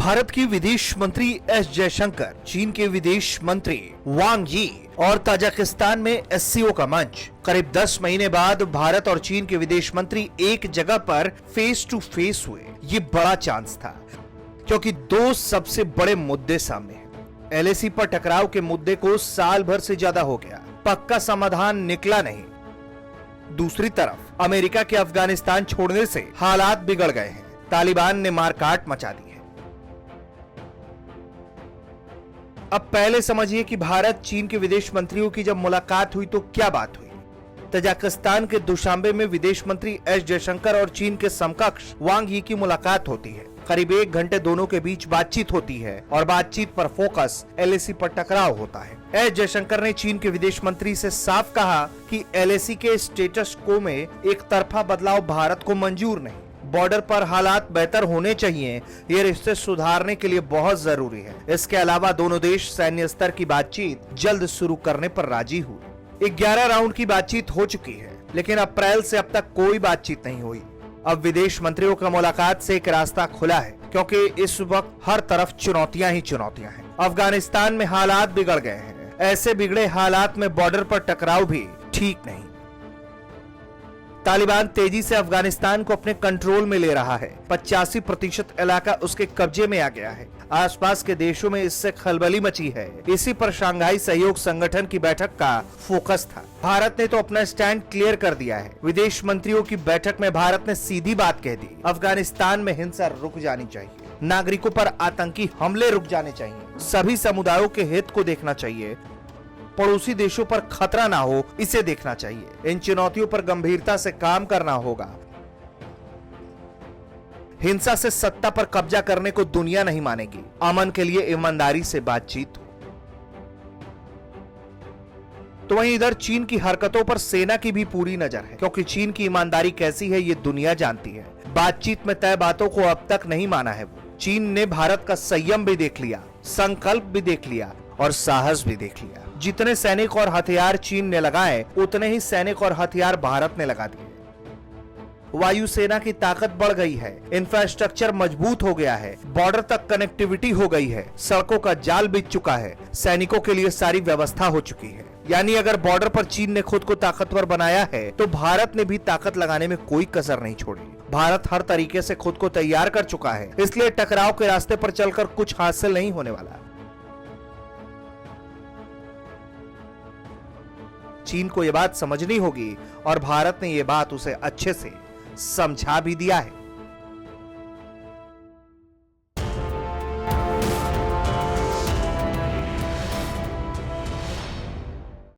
भारत की विदेश मंत्री एस जयशंकर, चीन के विदेश मंत्री वांग यी और ताजिकिस्तान में एससीओ का मंच। करीब 10 महीने बाद भारत और चीन के विदेश मंत्री एक जगह पर फेस टू फेस हुए। ये बड़ा चांस था क्योंकि दो सबसे बड़े मुद्दे सामने हैं। एलएसी पर टकराव के मुद्दे को साल भर से ज्यादा हो गया, पक्का समाधान निकला नहीं। दूसरी तरफ अमेरिका के अफगानिस्तान छोड़ने से हालात बिगड़ गए हैं। तालिबान ने मारकाट मचा दी है। अब पहले समझिए कि भारत चीन के विदेश मंत्रियों की जब मुलाकात हुई तो क्या बात हुई। तजाकिस्तान के दुशांबे में विदेश मंत्री एस जयशंकर और चीन के समकक्ष वांग यी की मुलाकात होती है। करीब 1 घंटे दोनों के बीच बातचीत होती है और बातचीत पर फोकस एलएसी पर टकराव होता है। एस जयशंकर ने चीन के विदेश मंत्री से साफ कहा कि एलएसी के स्टेटस को में एक तरफा बदलाव भारत को मंजूर नहीं। बॉर्डर पर हालात बेहतर होने चाहिए, ये रिश्ते सुधारने के लिए बहुत जरूरी है। इसके अलावा दोनों देश सैन्य स्तर की बातचीत जल्द शुरू करने पर राजी हुए। 11 राउंड की बातचीत हो चुकी है, लेकिन अप्रैल से अब तक कोई बातचीत नहीं हुई। अब विदेश मंत्रियों का मुलाकात से एक रास्ता खुला है, क्योंकि इस वक्त हर तरफ चुनौतियां ही चुनौतियां हैं। अफगानिस्तान में हालात बिगड़ गए हैं। ऐसे बिगड़े हालात में बॉर्डर पर टकराव भी ठीक नहीं। तालिबान तेजी से अफगानिस्तान को अपने कंट्रोल में ले रहा है। 85% इलाका उसके कब्जे में आ गया है। आसपास के देशों में इससे खलबली मची है। इसी पर शंघाई सहयोग संगठन की बैठक का फोकस था। भारत ने तो अपना स्टैंड क्लियर कर दिया है। विदेश मंत्रियों की बैठक में भारत ने सीधी बात कह दी, अफगानिस्तान में हिंसा रुक जानी चाहिए, नागरिकों पर आतंकी हमले रुक जाने चाहिए, सभी समुदायों के हित को देखना चाहिए, पड़ोसी देशों पर खतरा ना हो इसे देखना चाहिए। इन चुनौतियों पर गंभीरता से काम करना होगा। हिंसा से सत्ता पर कब्जा करने को दुनिया नहीं मानेगी। अमन के लिए ईमानदारी से बातचीत हो। तो वहीं इधर चीन की हरकतों पर सेना की भी पूरी नजर है, क्योंकि चीन की ईमानदारी कैसी है ये दुनिया जानती है। बातचीत में तय बातों को अब तक नहीं माना है। चीन ने भारत का संयम भी देख लिया, संकल्प भी देख लिया और साहस भी देख लिया। जितने सैनिक और हथियार चीन ने लगाए, उतने ही सैनिक और हथियार भारत ने लगा दिए। वायुसेना की ताकत बढ़ गई है, इंफ्रास्ट्रक्चर मजबूत हो गया है, बॉर्डर तक कनेक्टिविटी हो गई है, सड़कों का जाल बिछ चुका है, सैनिकों के लिए सारी व्यवस्था हो चुकी है। यानी अगर बॉर्डर पर चीन ने खुद को ताकतवर बनाया है, तो भारत ने भी ताकत लगाने में कोई कसर नहीं छोड़ी। भारत हर तरीके से खुद को तैयार कर चुका है, इसलिए टकराव के रास्ते पर चलकर कुछ हासिल नहीं होने वाला। चीन को यह बात समझनी होगी और भारत ने यह बात उसे अच्छे से समझा भी दिया है।